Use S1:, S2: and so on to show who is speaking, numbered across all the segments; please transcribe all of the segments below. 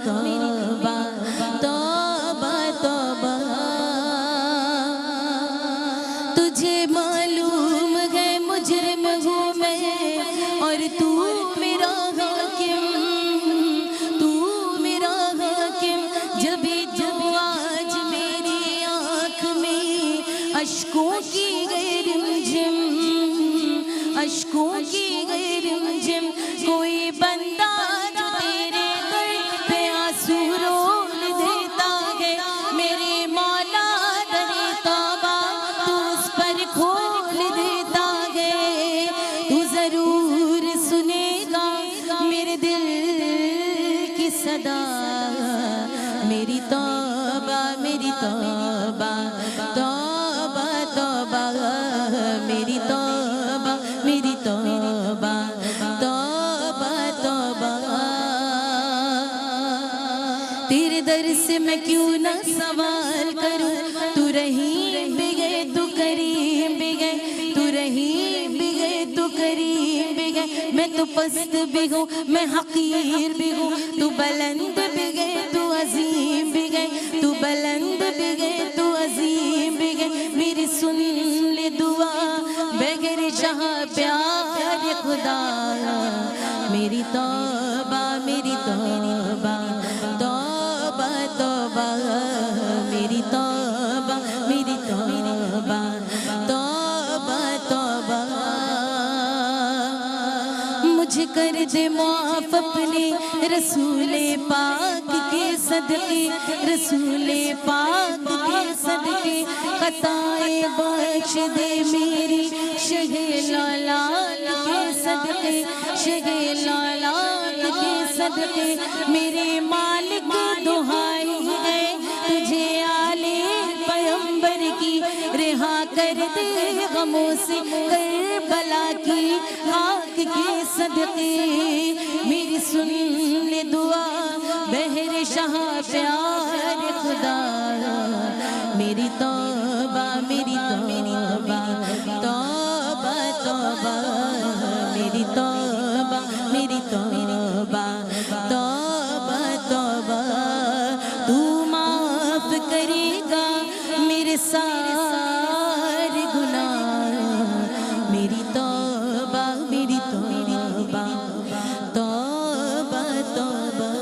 S1: توبہ توبہ توبہ تجھے معلوم ہے مجرم ہوں میں اور تو میرا حاکم، تو میرا حاکم، جبھی تو آج میری آنکھ میں اشکوں کی رمجم، اشکوں کی رمجم، کوئی بندہ جو تیرے در پہ آنسو رول دیتا ہے، میرے مولا در توبہ تو اس پر کھول دیتا ہے، تو ضرور سنے گا میرے دل کی صدا، میری توبہ میری توبہ توبہ توبہ میری توبہ میری توبہ توبہ توبہ تیرے در سے میں کیوں نہ سوال کروں، تو رحیم بھی گئے تو کریم بھی گئے، تو رحیم بھی گئے تو کریم بھی گئے، میں تو پست بھی ہوں میں حقیر بھی ہوں، تو بلند بھی گئے تو عظیم بھی گئے، تو بلند بھی گئے تو عظیم بھی گئے، میری سن لے دعا بغیر جہاں پیار خدا، میری توبہ میری توبہ توبہ توبہ میری توبہ میری توبہ توبہ توبہ مجھے کر دے معاف اپنے رسول پاک کے صدقے، رسول پاک کے صدقے، خطائیں بخش دے میری شہ لالات کے صدقے، شہ لالات کے صدقے، میرے مالک دعائی ہے تجھے آل پیغمبر کی، رہا کر دے غموں سے کربلا کی خاک کے صدقے، میری سن لے دعا بہر شاہ پیار خدا، میری توبہ میری توبہ توبہ توبہ میری توبہ میری توبہ توبہ توبہ تو معاف کرے گا میرے سارے گناہ، میری توبہ میری توبہ توبہ توبہ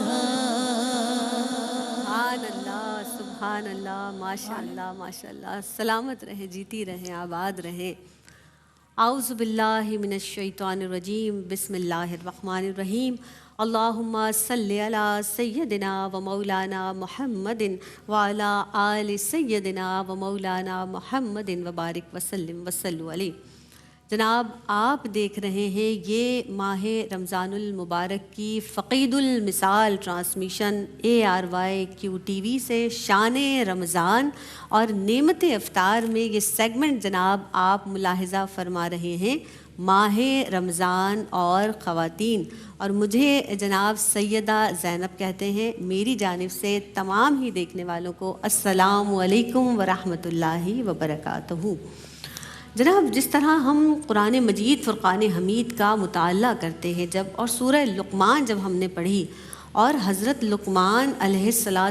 S2: سبحان اللہ ماشاء اللہ ماشاء اللہ، سلامت رہیں، جیتی رہیں، آباد رہیں۔ اعوذ باللہ من الشیطان الرجیم، بسم اللہ الرحمن الرحیم، اللہم صلی علی سیدنا و مولانا محمد وعلی آل سیدنا و مولانا محمد وبارک وسلم وصلو علیہ۔ جناب آپ دیکھ رہے ہیں یہ ماہ رمضان المبارک کی فقید المثال ٹرانسمیشن ARYQTV سے شان رمضان اور نعمت افطار میں یہ سیگمنٹ جناب آپ ملاحظہ فرما رہے ہیں، ماہ رمضان اور خواتین، اور مجھے جناب سیدہ زینب کہتے ہیں، میری جانب سے تمام ہی دیکھنے والوں کو السلام علیکم ورحمۃ اللہ وبرکاتہ۔ جناب جس طرح ہم قرآن مجید فرقان حمید کا مطالعہ کرتے ہیں جب، اور سورہ لقمان جب ہم نے پڑھی، اور حضرت لقمان علیہ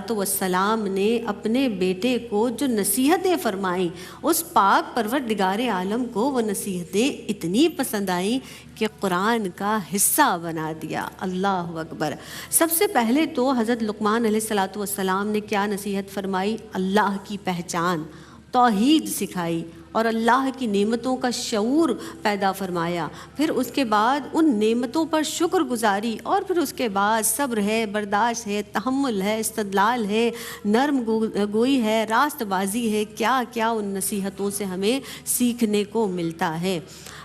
S2: السلام نے اپنے بیٹے کو جو نصیحتیں فرمائیں، اس پاک پروردگار عالم کو وہ نصیحتیں اتنی پسند آئیں کہ قرآن کا حصہ بنا دیا۔ اللہ اکبر۔ سب سے پہلے تو حضرت لقمان علیہ السلام نے کیا نصیحت فرمائی؟ اللہ کی پہچان، توحید سکھائی، اور اللہ کی نعمتوں کا شعور پیدا فرمایا، پھر اس کے بعد ان نعمتوں پر شکر گزاری، اور پھر اس کے بعد صبر ہے، برداشت ہے، تحمل ہے، استدلال ہے، نرم گوئی ہے، راست بازی ہے، کیا کیا ان نصیحتوں سے ہمیں سیکھنے کو ملتا ہے۔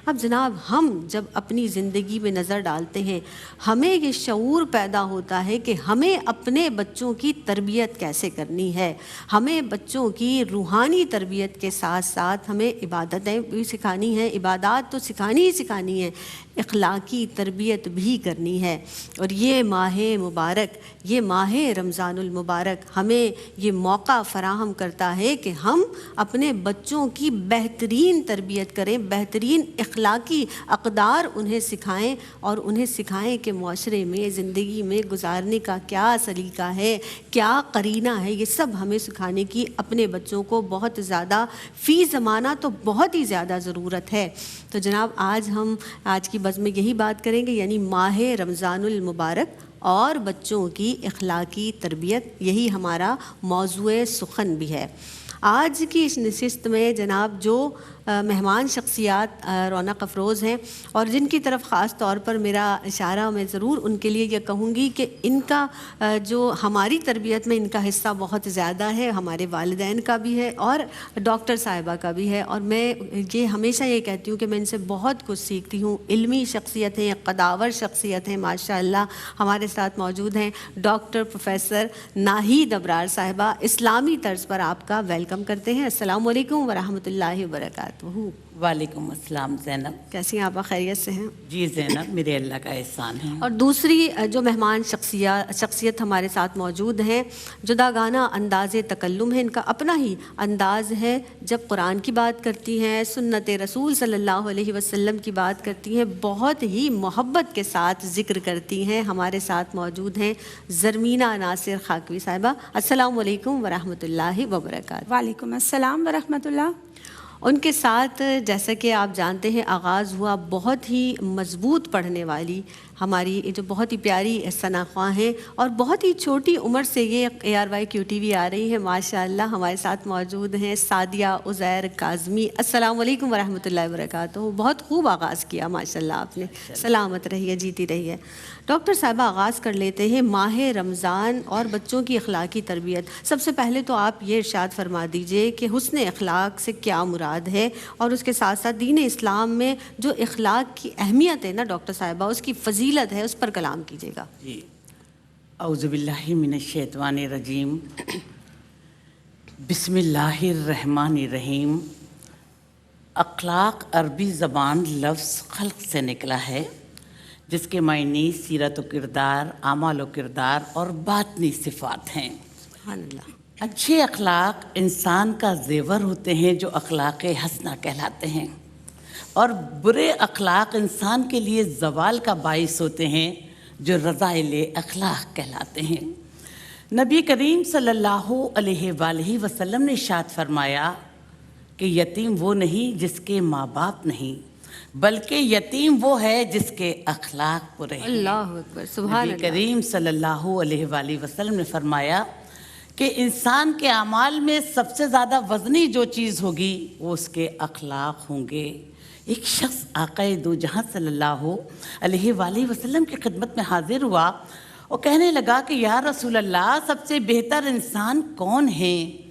S2: اب جناب ہم جب اپنی زندگی میں نظر ڈالتے ہیں، ہمیں یہ شعور پیدا ہوتا ہے کہ ہمیں اپنے بچوں کی تربیت کیسے کرنی ہے، ہمیں بچوں کی روحانی تربیت کے ساتھ ساتھ ہمیں ہمیں عبادتیں بھی سکھانی ہیں، عبادات تو سکھانی ہی سکھانی ہیں، اخلاقی تربیت بھی کرنی ہے۔ اور یہ ماہ مبارک، یہ ماہ رمضان المبارک ہمیں یہ موقع فراہم کرتا ہے کہ ہم اپنے بچوں کی بہترین تربیت کریں، بہترین اخلاقی اقدار انہیں سکھائیں، اور انہیں سکھائیں کہ معاشرے میں، زندگی میں گزارنے کا کیا سلیقہ ہے، کیا قرینہ ہے، یہ سب ہمیں سکھانے کی اپنے بچوں کو بہت زیادہ فی زمانہ تو بہت ہی زیادہ ضرورت ہے۔ تو جناب آج کی بزم میں یہی بات کریں گے، یعنی ماہ رمضان المبارک اور بچوں کی اخلاقی تربیت، یہی ہمارا موضوع سخن بھی ہے۔ آج کی اس نشست میں جناب جو مہمان شخصیات رونق افروز ہیں، اور جن کی طرف خاص طور پر میرا اشارہ میں ضرور ان کے لیے یہ کہوں گی کہ ان کا جو ہماری تربیت میں ان کا حصہ بہت زیادہ ہے، ہمارے والدین کا بھی ہے اور ڈاکٹر صاحبہ کا بھی ہے، اور میں یہ ہمیشہ یہ کہتی ہوں کہ میں ان سے بہت کچھ سیکھتی ہوں۔ علمی شخصیت ہیں، قداور شخصیت ہیں، ماشاء اللہ ہمارے ساتھ موجود ہیں ڈاکٹر پروفیسر ناہید ابرار صاحبہ۔ اسلامی طرز پر آپ کا ویلکم کرتے ہیں۔ السلام علیکم ورحمۃ اللہ وبرکاتہ۔
S3: وعلیکم السلام زینب،
S2: کیسی ہیں آپ؟ خیریت سے ہیں؟
S3: جی زینب، میرے اللہ کا احسان ہے۔
S2: اور دوسری جو مہمان شخصیت ہمارے ساتھ موجود ہیں، جداگانہ انداز تکلم ہے، ان کا اپنا ہی انداز ہے، جب قرآن کی بات کرتی ہیں، سنت رسول صلی اللہ علیہ وسلم کی بات کرتی ہیں، بہت ہی محبت کے ساتھ ذکر کرتی ہیں۔ ہمارے ساتھ موجود ہیں زرمینہ ناصر خاکوی صاحبہ۔ السلام علیکم ورحمۃ اللہ وبرکاتہ۔
S4: وعلیکم السلام ورحمۃ اللہ۔
S2: ان کے ساتھ جیسا کہ آپ جانتے ہیں آغاز ہوا بہت ہی مضبوط پڑھنے والی ہماری جو بہت ہی پیاری ثنا خواں ہیں، اور بہت ہی چھوٹی عمر سے یہ ARYQTV آ رہی ہے، ماشاء اللہ ہمارے ساتھ موجود ہیں سعدیہ عزیر کاظمی۔ السلام علیکم ورحمۃ اللہ وبرکاتہ۔ بہت خوب آغاز کیا ماشاء اللہ آپ نے، سلامت رہیے، جیتی رہیے۔ ڈاکٹر صاحبہ آغاز کر لیتے ہیں ماہ رمضان اور بچوں کی اخلاقی تربیت۔ سب سے پہلے تو آپ یہ ارشاد فرما دیجئے کہ حسن اخلاق سے کیا مراد ہے، اور اس کے ساتھ ساتھ دین اسلام میں جو اخلاق کی اہمیت ہے نا ڈاکٹر صاحبہ، اس کی فضیلت ہے، اس پر کلام کیجیے گا۔
S3: جی، اعوذ باللہ من الشیطان الرجیم، بسم اللہ الرحمن الرحیم۔ اخلاق عربی زبان لفظ خلق سے نکلا ہے، جس کے معنی سیرت و کردار، اعمال و کردار اور باطنی صفات ہیں۔
S2: سبحان اللہ۔
S3: اچھے اخلاق انسان کا زیور ہوتے ہیں جو اخلاق حسنہ کہلاتے ہیں، اور برے اخلاق انسان کے لیے زوال کا باعث ہوتے ہیں جو رذائل اخلاق کہلاتے ہیں۔ نبی کریم صلی اللہ علیہ وآلہ وسلم نے ارشاد فرمایا کہ یتیم وہ نہیں جس کے ماں باپ نہیں، بلکہ یتیم وہ ہے جس کے اخلاق برے ہیں۔
S2: اللہ اکبر، سبحان
S3: نبی
S2: اللہ۔
S3: کریم صلی اللہ علیہ وآلہ وسلم نے فرمایا کہ انسان کے اعمال میں سب سے زیادہ وزنی جو چیز ہوگی وہ اس کے اخلاق ہوں گے۔ ایک شخص آقا دو جہاں صلی اللہ علیہ وآلہ وسلم کی خدمت میں حاضر ہوا اور کہنے لگا کہ یا رسول اللہ، سب سے بہتر انسان کون ہیں؟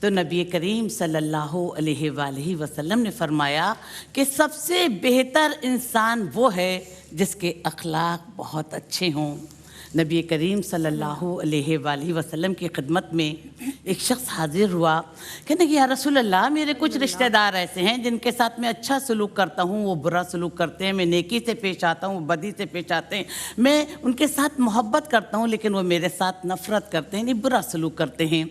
S3: تو نبی کریم صلی اللہ علیہ وآلہ وسلم نے فرمایا کہ سب سے بہتر انسان وہ ہے جس کے اخلاق بہت اچھے ہوں۔ نبی کریم صلی اللہ علیہ وآلہ وسلم کی خدمت میں ایک شخص حاضر ہوا، کہنے کہ یا رسول اللہ، میرے کچھ رشتہ دار ایسے ہیں جن کے ساتھ میں اچھا سلوک کرتا ہوں، وہ برا سلوک کرتے ہیں، میں نیکی سے پیش آتا ہوں، وہ بدی سے پیش آتے ہیں، میں ان کے ساتھ محبت کرتا ہوں لیکن وہ میرے ساتھ نفرت کرتے ہیں، یعنی برا سلوک کرتے ہیں۔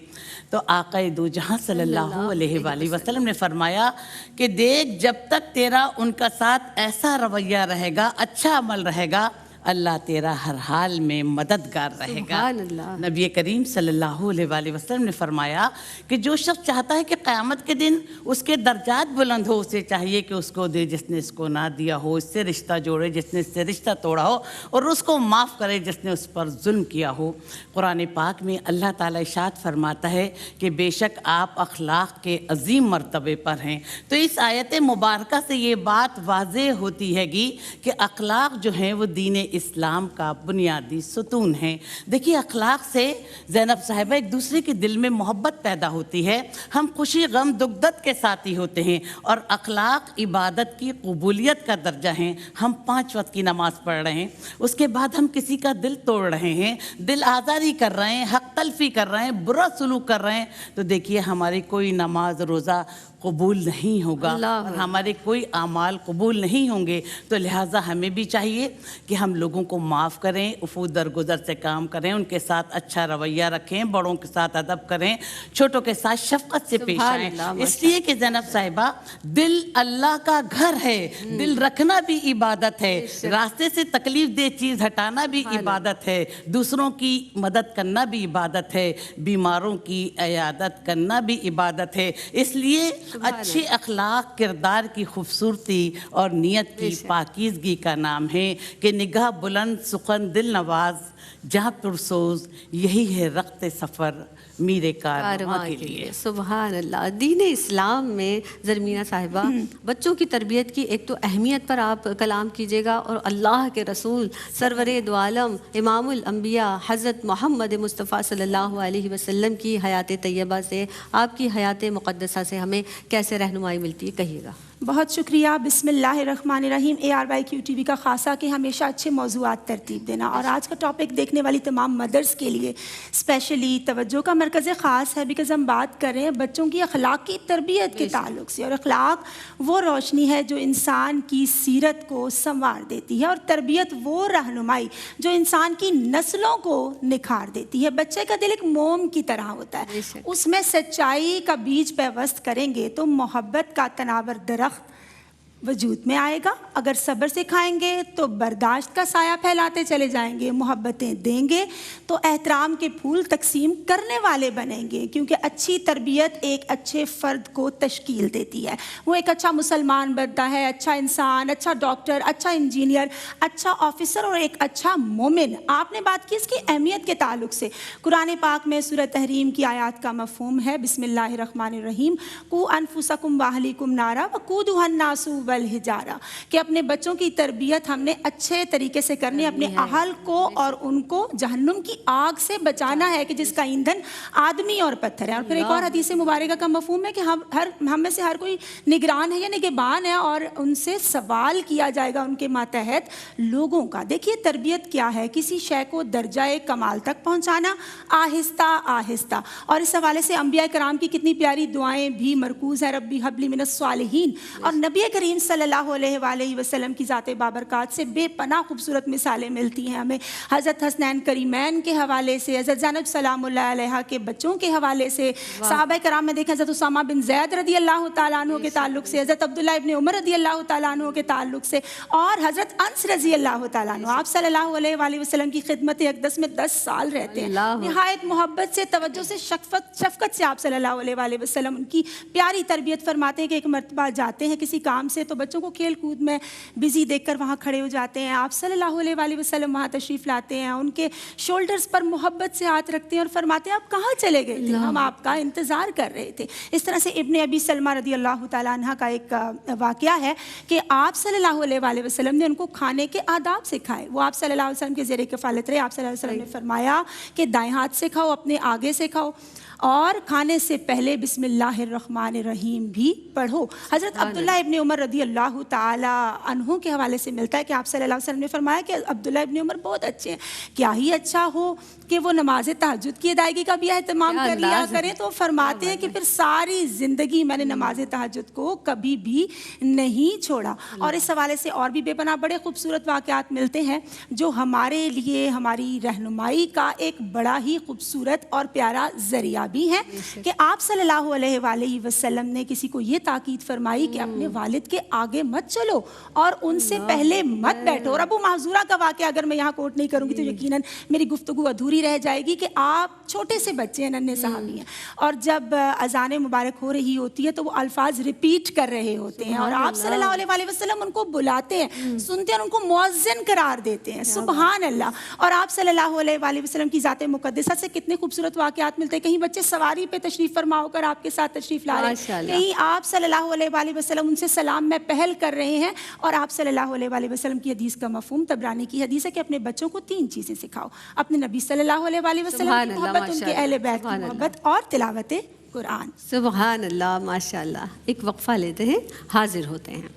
S3: تو آقا دو جہاں صلی اللہ علیہ وآلہ وسلم نے فرمایا کہ دیکھ، جب تک تیرا ان کا ساتھ ایسا رویہ رہے گا، اچھا عمل رہے گا، اللہ تیرا ہر حال میں مددگار رہے گا۔
S2: سبحان اللہ۔
S3: نبی کریم صلی اللہ علیہ وآلہ وسلم نے فرمایا کہ جو شخص چاہتا ہے کہ قیامت کے دن اس کے درجات بلند ہو، اسے چاہیے کہ اس کو دے جس نے اس کو نہ دیا ہو، اس سے رشتہ جوڑے جس نے اس سے رشتہ توڑا ہو، اور اس کو معاف کرے جس نے اس پر ظلم کیا ہو۔ قرآن پاک میں اللہ تعالیٰ ارشاد فرماتا ہے کہ بے شک آپ اخلاق کے عظیم مرتبے پر ہیں۔ تو اس آیت مبارکہ سے یہ بات واضح ہوتی ہے گی کہ اخلاق جو ہیں وہ دین اسلام کا بنیادی ستون ہیں۔ دیکھیے، اخلاق سے زینب صاحبہ ایک دوسرے کے دل میں محبت پیدا ہوتی ہے، ہم خوشی غم دکھ درد کے ساتھی ہوتے ہیں، اور اخلاق عبادت کی قبولیت کا درجہ ہیں۔ ہم 5 وقت کی نماز پڑھ رہے ہیں، اس کے بعد ہم کسی کا دل توڑ رہے ہیں، دل آزاری کر رہے ہیں، حق تلفی کر رہے ہیں، برا سلوک کر رہے ہیں، تو دیکھیے ہماری کوئی نماز روزہ قبول نہیں ہوگا
S2: اللہ
S3: اور ہمارے کوئی اعمال قبول نہیں ہوں گے. تو لہٰذا ہمیں بھی چاہیے کہ ہم لوگوں کو معاف کریں, عفو درگزر سے کام کریں, ان کے ساتھ اچھا رویہ رکھیں, بڑوں کے ساتھ ادب کریں, چھوٹوں کے ساتھ شفقت سے پیش آئیں. اس لیے کہ زینب صاحبہ, دل اللہ کا گھر ہے, دل رکھنا بھی عبادت ہے, راستے سے تکلیف دہ چیز ہٹانا بھی عبادت ہے, دوسروں کی مدد کرنا بھی عبادت ہے, بیماروں کی عیادت کرنا بھی عبادت ہے. اس لیے اچھے اخلاق کردار کی خوبصورتی اور نیت کی پاکیزگی کا نام ہے کہ نگاہ بلند سخن دل نواز جہاں پرسوز, یہی ہے رخت سفر میرے کارواں کے لیے.
S2: سبحان اللہ. دین اسلام میں زرمینہ صاحبہ بچوں کی تربیت کی ایک تو اہمیت پر آپ کلام کیجیے گا, اور اللہ کے رسول سرور دو عالم امام الانبیاء حضرت محمد مصطفیٰ صلی اللہ علیہ وسلم کی حیات طیبہ سے, آپ کی حیات مقدسہ سے ہمیں کیسے رہنمائی ملتی ہے, کہیے گا.
S4: بہت شکریہ. بسم اللہ الرحمن الرحیم. ARYQ-TV کا خاصہ کہ ہمیشہ اچھے موضوعات ترتیب دینا, اور آج کا ٹاپک دیکھنے والی تمام مدرس کے لیے اسپیشلی توجہ کا مرکز خاص ہے, بیکاز ہم بات کر رہے ہیں بچوں کی اخلاقی تربیت کے تعلق سے, اور اخلاق وہ روشنی ہے جو انسان کی سیرت کو سنوار دیتی ہے, اور تربیت وہ رہنمائی جو انسان کی نسلوں کو نکھار دیتی ہے. بچے کا دل ایک موم کی طرح ہوتا ہے, اس میں سچائی کا بیج پیوست کریں گے تو محبت کا تناور درخت وجود میں آئے گا. اگر صبر سے کھائیں گے تو برداشت کا سایہ پھیلاتے چلے جائیں گے, محبتیں دیں گے تو احترام کے پھول تقسیم کرنے والے بنیں گے, کیونکہ اچھی تربیت ایک اچھے فرد کو تشکیل دیتی ہے. وہ ایک اچھا مسلمان بنتا ہے, اچھا انسان, اچھا ڈاکٹر, اچھا انجینئر, اچھا آفیسر اور ایک اچھا مومن. آپ نے بات کی اس کی اہمیت کے تعلق سے. قرآن پاک میں سورہ تحریم کی آیات کا مفہوم ہے بسم اللہ الرحمن الرحیم, قو انفسکم واہلیکم نارا وقودھا الناس والحجارہ, کہ اپنے بچوں کی تربیت ہم نے اچھے طریقے سے کرنی ہے, اپنے اہل کو اور ان کو جہنم کی آگ سے بچانا ہے کہ جس کا ایندھن آدمی اور پتھر ہے. اور پھر ایک اور حدیث مبارکہ کا مفہوم ہے کہ ہم میں سے ہر کوئی نگران ہے یا نگہبان ہے, اور ان سے سوال کیا جائے گا ان کے ماتحت لوگوں کا. دیکھیے تربیت کیا ہے, کسی شے کو درجہ کمال تک پہنچانا آہستہ آہستہ, اور اس حوالے سے انبیاء کرام کی کتنی پیاری دعائیں بھی مرکوز ہیں, ربی حب لی من الصالحین. اور نبی کریم صلی اللہ علیہ وآلہ وسلم کی ذات بابرکات سے بے پناہ خوبصورت مثالیں ملتی ہیں ہمیں, حضرت حسنین کریمین کے حوالے سے, حضرت زینب سلام اللہ علیہ کے بچوں کے حوالے سے, صحابہ کرام میں دیکھیں حضرت اسامہ بن زید رضی اللہ تعالیٰ عنہ کے تعلق سے, حضرت عبداللہ ابن عمر رضی اللہ تعالیٰ عنہ کے تعلق سے, اور حضرت انس رضی اللہ تعالیٰ عنہ. آپ صلی اللہ علیہ وآلہ وسلم کی خدمت اقدس میں 10 سال رہتے ہیں, نہایت محبت سے, توجہ سے, شفقت سے آپ صلی اللہ علیہ وآلہ وسلم ان کی پیاری تربیت فرماتے ہیں کہ ایک مرتبہ جاتے ہیں کسی کام سے, تو بچوں کو کھیل کود میں بزی دیکھ کر وہاں کھڑے ہو جاتے ہیں. آپ صلی اللہ علیہ وآلہ وسلم وہاں تشریف لاتے ہیں, ان کے شولڈرز پر محبت سے ہاتھ رکھتے ہیں اور فرماتے ہیں آپ کہاں چلے گئے تھے, ہم آپ کا انتظار کر رہے تھے. اس طرح سے ابن ابی سلمہ رضی اللہ تعالیٰ عنہ کا ایک واقعہ ہے کہ آپ صلی اللہ علیہ وآلہ وسلم نے ان کو کھانے کے آداب سکھائے. وہ آپ صلی اللہ علیہ وسلم کے زیر کفالت رہے. آپ صلی اللہ علیہ وسلم نے فرمایا کہ دائیں ہاتھ سے کھاؤ, اپنے آگے سے کھاؤ, اور کھانے سے پہلے بسم اللہ الرحمن الرحیم بھی پڑھو. حضرت عبداللہ ابن عمر رضی اللہ تعالیٰ عنہ کے حوالے سے ملتا ہے کہ آپ صلی اللہ علیہ وسلم نے فرمایا کہ عبداللہ ابن عمر بہت اچھے ہیں, کیا ہی اچھا ہو کہ وہ نماز تہجد کی ادائیگی کا بھی اہتمام کر لیا کریں. تو فرماتے ہیں کہ پھر ساری زندگی میں نے نماز تہجد کو کبھی بھی نہیں چھوڑا. اور اس حوالے سے اور بھی بے پناہ بڑے خوبصورت واقعات ملتے ہیں جو ہمارے لیے ہماری رہنمائی کا ایک بڑا ہی خوبصورت اور پیارا ذریعہ بھی ہیں کہ آپ صلی اللہ علیہ وآلہ وسلم نے کسی کو یہ تاکید فرمائی کہ اپنے والد کے آگے مت چلو اور ان سے پہلے مت بیٹھو. اور ابو محذورہ کا واقعہ اگر میں یہاں کوٹ نہیں کروں گی تو یقیناً میری گفتگو ادھوری رہ جائے گی کہ آپ چھوٹے سے بچے ہیں, ننھے صحابی ہیں, اور جب اذان مبارک ہو رہی ہوتی ہے تو وہ الفاظ ریپیٹ کر رہے ہوتے ہیں, اور آپ صلی اللہ علیہ وآلہ وسلم ان کو بلاتے ہیں, سنتے ہیں, ان کو مؤذن قرار دیتے ہیں. سبحان اللہ. اور آپ صلی اللہ علیہ وآلہ وسلم کی ذات مقدسہ سے کتنے خوبصورت واقعات ملتے ہیں. کہیں بچے سواری پہ تشریف فرما ہو کر آپ کے ساتھ تشریف لا رہے ہیں, کہیں آپ صلی اللہ علیہ وآلہ وسلم ان سے سلام میں پہل کر رہے ہیں. اور آپ صلی اللہ علیہ وآلہ وسلم کی حدیث کا مفہوم طبرانی کی حدیث ہے کہ اپنے بچوں کو 3 چیزیں سکھاؤ: اپنے نبی صلی اللہ علیہ وآلہ وسلم کی محبت, ان کے اہل بیت کی محبت, اور تلاوت قرآن.
S2: سبحان اللہ, ماشاء اللہ. ایک وقفہ لیتے ہیں, حاضر ہوتے ہیں.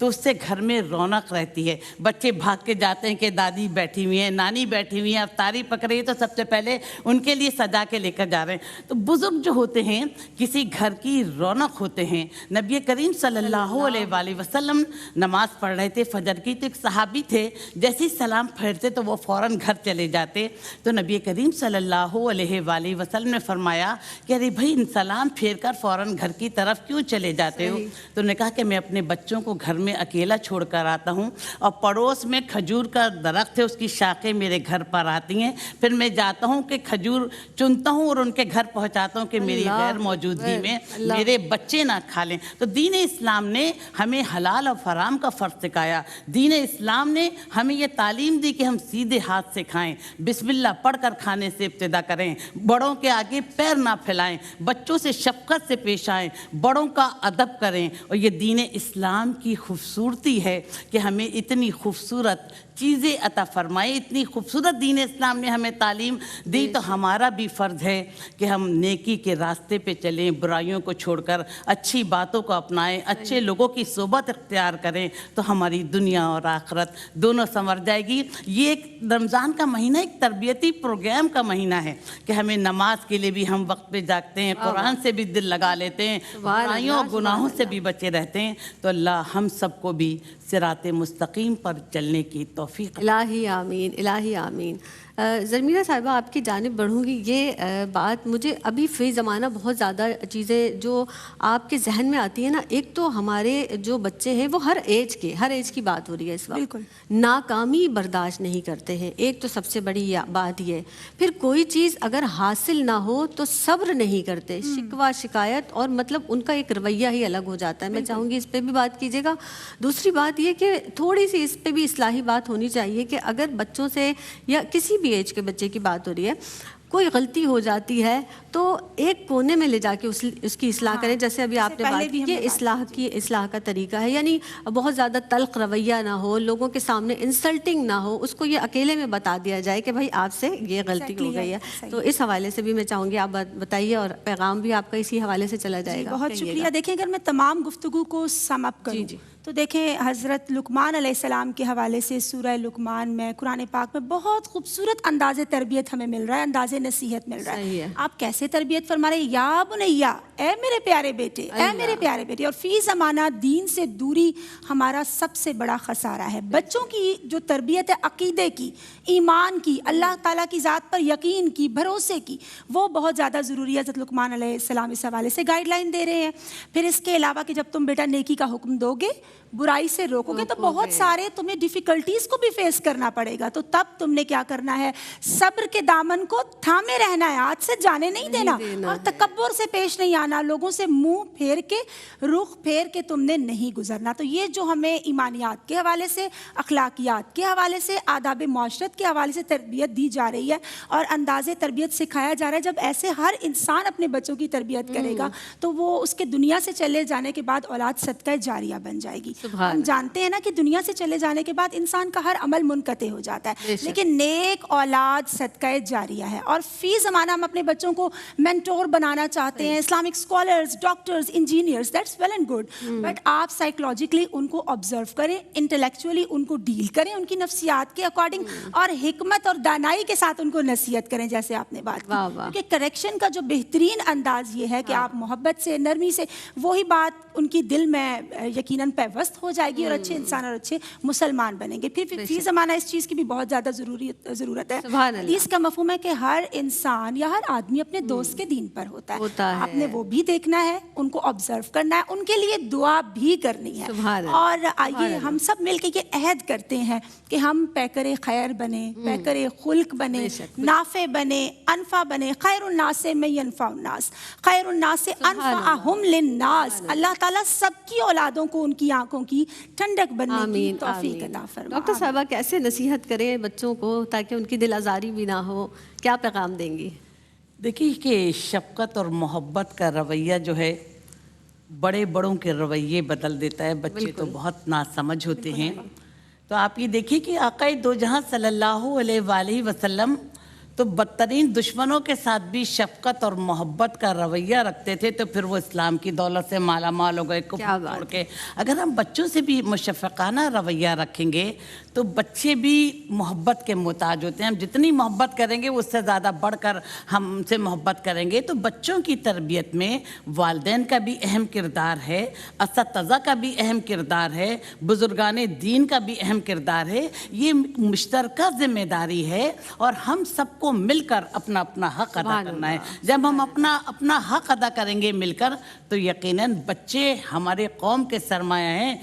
S3: تو اس سے گھر میں رونق رہتی ہے. بچے بھاگ کے جاتے ہیں کہ دادی بیٹھی ہوئی ہیں, نانی بیٹھی ہوئی ہیں, افطاری پک رہی ہے تو سب سے پہلے ان کے لیے سجا کے لے کر جا رہے ہیں. تو بزرگ جو ہوتے ہیں کسی گھر کی رونق ہوتے ہیں. نبی کریم صلی اللہ علیہ وآلہ وسلم نماز پڑھ رہے تھے فجر کی, تو ایک صحابی تھے جیسے سلام پھیرتے تو وہ فوراً گھر چلے جاتے. تو نبی کریم صلی اللہ علیہ وآلہ وسلم نے فرمایا کہ ارے بھائی سلام پھیر کر فوراً گھر کی طرف کیوں چلے جاتے ہو؟ تو نے کہا کہ میں اپنے بچوں کو گھر میں اکیلا چھوڑ کر آتا ہوں, اور پڑوس میں کھجور کا درخت ہے, اس کی شاخیں میرے گھر پر آتی ہیں, پھر میں جاتا ہوں کہ کھجور چنتا ہوں اور ان کے گھر پہنچاتا ہوں کہ میری غیر موجودگی میں میرے بچے نہ کھا لیں. تو دین اسلام نے ہمیں حلال اور حرام کا فرق سکھایا. دین اسلام نے ہمیں یہ تعلیم دی کہ ہم سیدھے ہاتھ سے کھائیں, بسم اللہ پڑھ کر کھانے سے ابتدا کریں, بڑوں کے آگے پیر نہ پھیلائیں, بچوں سے شفقت سے پیش آئیں, بڑوں کا ادب کریں. اور یہ دین اسلام کی خوبصورتی ہے کہ ہمیں اتنی خوبصورت چیزیں عطا فرمائے, اتنی خوبصورت دین اسلام نے ہمیں تعلیم دی. تو ہمارا بھی فرض ہے کہ ہم نیکی کے راستے پہ چلیں, برائیوں کو چھوڑ کر اچھی باتوں کو اپنائیں, اچھے لوگوں کی صحبت اختیار کریں, تو ہماری دنیا اور آخرت دونوں سنور جائے گی. یہ ایک رمضان کا مہینہ ایک تربیتی پروگرام کا مہینہ ہے کہ ہمیں نماز کے لیے بھی ہم وقت پہ جاگتے ہیں, قرآن سے بھی دل لگا لیتے ہیں, برائیوں اور گناہوں سے بھی بچے رہتے ہیں. تو اللہ ہم سب کو بھی صراط مستقیم پر چلنے کی توفیق.
S2: الہی آمین, الہی آمین. زرمیرہ صاحبہ آپ کی جانب بڑھوں گی. یہ بات مجھے ابھی فی زمانہ بہت زیادہ چیزیں جو آپ کے ذہن میں آتی ہیں نا, ایک تو ہمارے جو بچے ہیں وہ ہر ایج کی بات ہو رہی ہے اس وقت,
S4: بالکل
S2: ناکامی برداشت نہیں کرتے ہیں. ایک تو سب سے بڑی بات یہ. پھر کوئی چیز اگر حاصل نہ ہو تو صبر نہیں کرتے, شکوہ شکایت, اور مطلب ان کا ایک رویہ ہی الگ ہو جاتا ہے. میں چاہوں گی اس پہ بھی بات کیجیے گا. دوسری بات یہ کہ تھوڑی سی اس پہ بھی اصلاحی بات ہونی چاہیے کہ اگر بچوں سے یا کسی بھی ایج کے بچے کی بات ہو رہی ہے, کوئی غلطی ہو جاتی ہے تو ایک کونے میں لے جا کے اس کی اصلاح کریں. جیسے ابھی آپ نے بات کی کہ اصلاح کا طریقہ ہے, یعنی بہت زیادہ تلخ رویہ نہ ہو, لوگوں کے سامنے انسلٹنگ نہ ہو, اس کو یہ اکیلے میں بتا دیا جائے کہ بھائی آپ سے یہ غلطی ہو گئی ہے. تو اس حوالے سے بھی میں چاہوں گی آپ بتائیے, اور پیغام بھی آپ کا اسی حوالے سے چلا جائے گا.
S4: بہت شکریہ. دیکھیں اگر میں تمام گفتگو کو سم اپ کروں تو دیکھیں حضرت لقمان علیہ السلام کے حوالے سے سورہ لقمان میں قرآن پاک میں بہت خوبصورت انداز تربیت ہمیں مل رہا ہے, انداز نصیحت مل رہا ہے. آپ کیسے تربیت فرما رہے ہیں؟ یا بنیا, اے میرے پیارے بیٹے, اے میرے پیارے بیٹے. اور فی زمانہ دین سے دوری ہمارا سب سے بڑا خسارہ ہے. بچوں کی جو تربیت ہے عقیدے کی, ایمان کی, اللہ تعالیٰ کی ذات پر یقین کی, بھروسے کی, وہ بہت زیادہ ضروری ہے. حضرت لقمان علیہ السلام اس حوالے سے گائیڈ لائن دے رہے ہیں. پھر اس کے علاوہ کہ جب تم بیٹا نیکی کا حکم دو گے, برائی سے روکو گے, تو بہت سارے تمہیں ڈیفیکلٹیز کو بھی فیس کرنا پڑے گا. تو تب تم نے کیا کرنا ہے؟ صبر کے دامن کو تھامے رہنا ہے, ہاتھ سے جانے نہیں دینا, اور تکبر سے پیش نہیں آنا, لوگوں سے منہ پھیر کے, رخ پھیر کے تم نے نہیں گزرنا. تو یہ جو ہمیں ایمانیات کے حوالے سے, اخلاقیات کے حوالے سے, آداب معاشرت کے حوالے سے تربیت دی جا رہی ہے اور انداز تربیت سکھایا جا رہا ہے. جب ایسے ہر انسان اپنے بچوں کی تربیت کرے گا تو وہ اس کے دنیا سے چلے جانے کے بعد اولاد صدقہ جاریہ بن جائے گی. ہم جانتے ہیں نا کہ دنیا سے چلے جانے کے بعد انسان کا ہر عمل منقطع ہو جاتا ہے, لیکن نیک اولاد صدقہ جاریہ ہے. اور فی زمانہ ہم اپنے بچوں کو مینٹور بنانا چاہتے ہیں, Islamic scholars, doctors, engineers, that's well and good, but آپ سائیکولوجیکلی ان کو آبزرو کریں, انٹلیکچولی ان کو ڈیل کریں ان کی نفسیات کے اکارڈنگ, اور حکمت اور دانائی کے ساتھ ان کو نصیحت کریں جیسے آپ نے بات کی. کیونکہ کریکشن کا جو بہترین انداز یہ ہے کہ آپ محبت سے, نرمی سے, وہی بات ان کی دل میں یقیناً پیوست ہو جائے گی اور اچھے انسان اور اچھے مسلمان بنیں گے. پھر فی زمانہ اس چیز کی بھی بہت زیادہ ضرورت ہے. اس کا مفہوم ہے کہ ہر انسان یا ہر آدمی اپنے دوست کے دین پر ہوتا ہے. آپ نے وہ بھی دیکھنا ہے, ان کو آبزرو کرنا ہے, ان کے لیے دعا بھی کرنی ہے. اور آئیے ہم سب مل کے یہ عہد کرتے ہیں کہ ہم پیکر خیر بنے, پیکر خلق بنے, نافع بنے, انفع بنے. خیر الناس من ینفع الناس, خیر الناس انفعہم للناس. اللہ تعالیٰ سب کی اولادوں کو ان کی آنکھوں کی ٹھنڈک بننے کی توفیق عطا فرمائے.
S2: ڈاکٹر صاحبہ کیسے نصیحت کریں بچوں کو تاکہ ان کی دل آزاری بھی نہ ہو, کیا پیغام دیں گی؟
S3: دیکھیے کہ شفقت اور محبت کا رویہ جو ہے بڑے بڑوں کے رویے بدل دیتا ہے. بچے تو بہت ناسمجھ ہوتے ہیں. تو آپ یہ دیکھیے کہ آقا دو جہاں صلی اللہ علیہ وآلہ وسلم تو بدترین دشمنوں کے ساتھ بھی شفقت اور محبت کا رویہ رکھتے تھے، تو پھر وہ اسلام کی دولت سے مالا مال ہو گئے کفر چھوڑ کے۔ اگر ہم بچوں سے بھی مشفقانہ رویہ رکھیں گے تو بچے بھی محبت کے محتاج ہوتے ہیں۔ ہم جتنی محبت کریں گے اس سے زیادہ بڑھ کر ہم سے محبت کریں گے۔ تو بچوں کی تربیت میں والدین کا بھی اہم کردار ہے، اساتذہ کا بھی اہم کردار ہے، بزرگان دین کا بھی اہم کردار ہے۔ یہ مشترکہ ذمہ داری ہے اور ہم سب کو مل کر اپنا اپنا حق ادا کرنا ہے۔ جب ہم اپنا حق ادا کریں گے مل کر تو یقیناً بچے ہمارے قوم کے سرمایہ ہیں،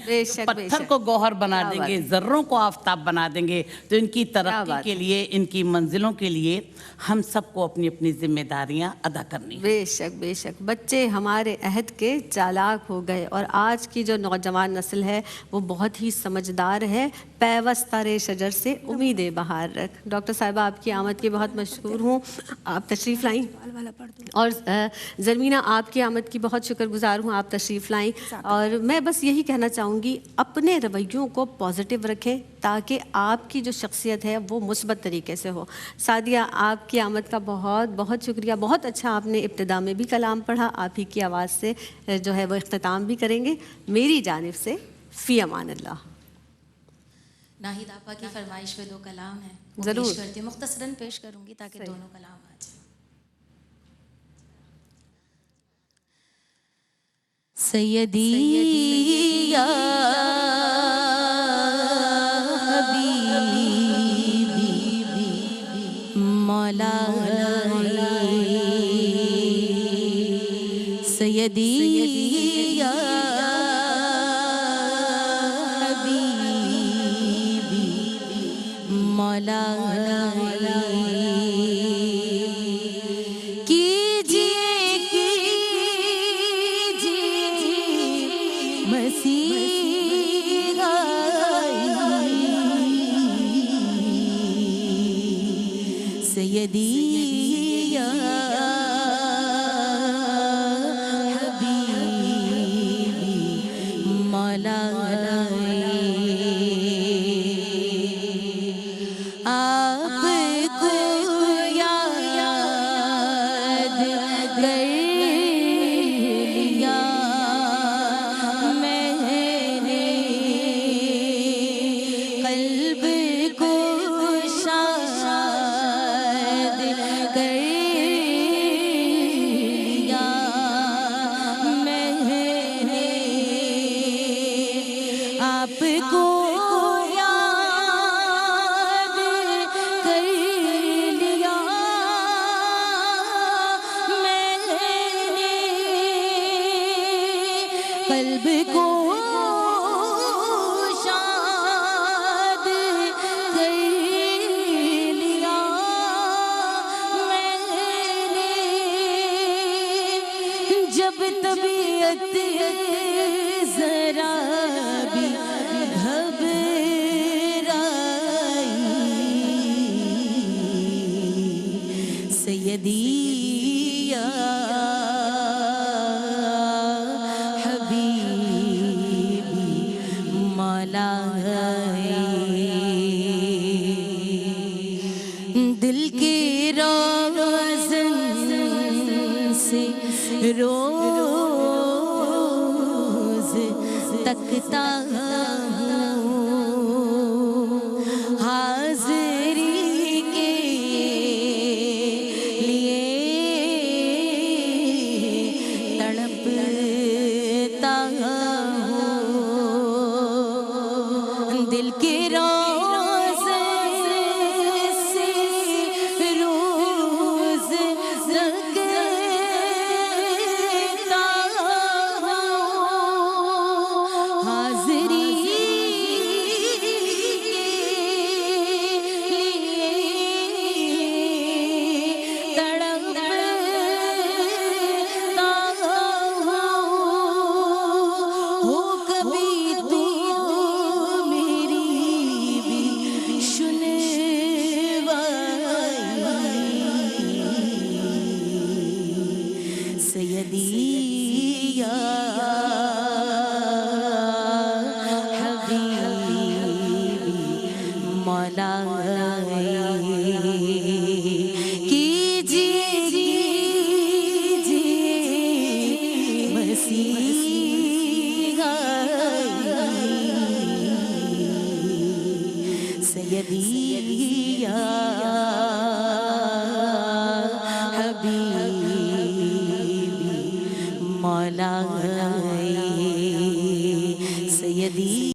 S3: پتھر کو گوہر بنا دیں گے، ذروں کو آفتاب بنا دیں گے۔ تو ان کی ترقی کے لیے، ان کی منزلوں کے لیے ہم سب کو اپنی اپنی ذمہ داریاں ادا کرنی ہیں۔
S2: بے شک بے شک، بچے ہمارے عہد کے چالاک ہو گئے اور آج کی جو نوجوان نسل ہے وہ بہت ہی سمجھدار ہے۔ پیوستہ رے شجر سے امید بہار رکھ۔ ڈاکٹر صاحبہ آپ کی آمد کی بہت مشکور ہوں، آپ تشریف لائیں، اور زرمینہ آپ کی آمد کی بہت شکر گزار ہوں، آپ تشریف لائیں۔ اور میں بس یہی کہنا چاہوں گی اپنے رویوں کو پازیٹیو رکھیں تاکہ آپ کی جو شخصیت ہے وہ مثبت طریقے سے ہو۔ سعدیہ آپ کی آمد کا بہت بہت شکریہ، بہت اچھا آپ نے ابتدا میں بھی کلام پڑھا، آپ ہی کی آواز سے جو ہے وہ اختتام بھی کریں گے۔ میری جانب سے فی امان اللہ۔
S1: ناہید آپا کی فرمائش پہ 2 کلام ہیں، وہ
S2: ضرور
S1: پیش کرتی ہوں، مختصراً پیش کروں گی تاکہ دونوں کلام آ جائیں۔ سیدی یا حبیبی مولا سیدی یا حبیبی مولا سیدی یا حبیبی مولا آپ کو یاد کر لیا میں نے، قلب کو شاد کر لیا میں نے، آپ کو یاد کر لیا میں نے، قلب کو شاد کر لیا میں نے، جب طبیعت ذرا بھی گھبرائی، سیدی یا حبیبی مولا، دل کے روزن سے روز تکتا ہوں، حاضری کے لیے تڑپتا ہوں، دل کے روزن سے روز تکتا ہوں، حاضری سیدی یا حبیبی مولا، سیدی یا حبیبی مولا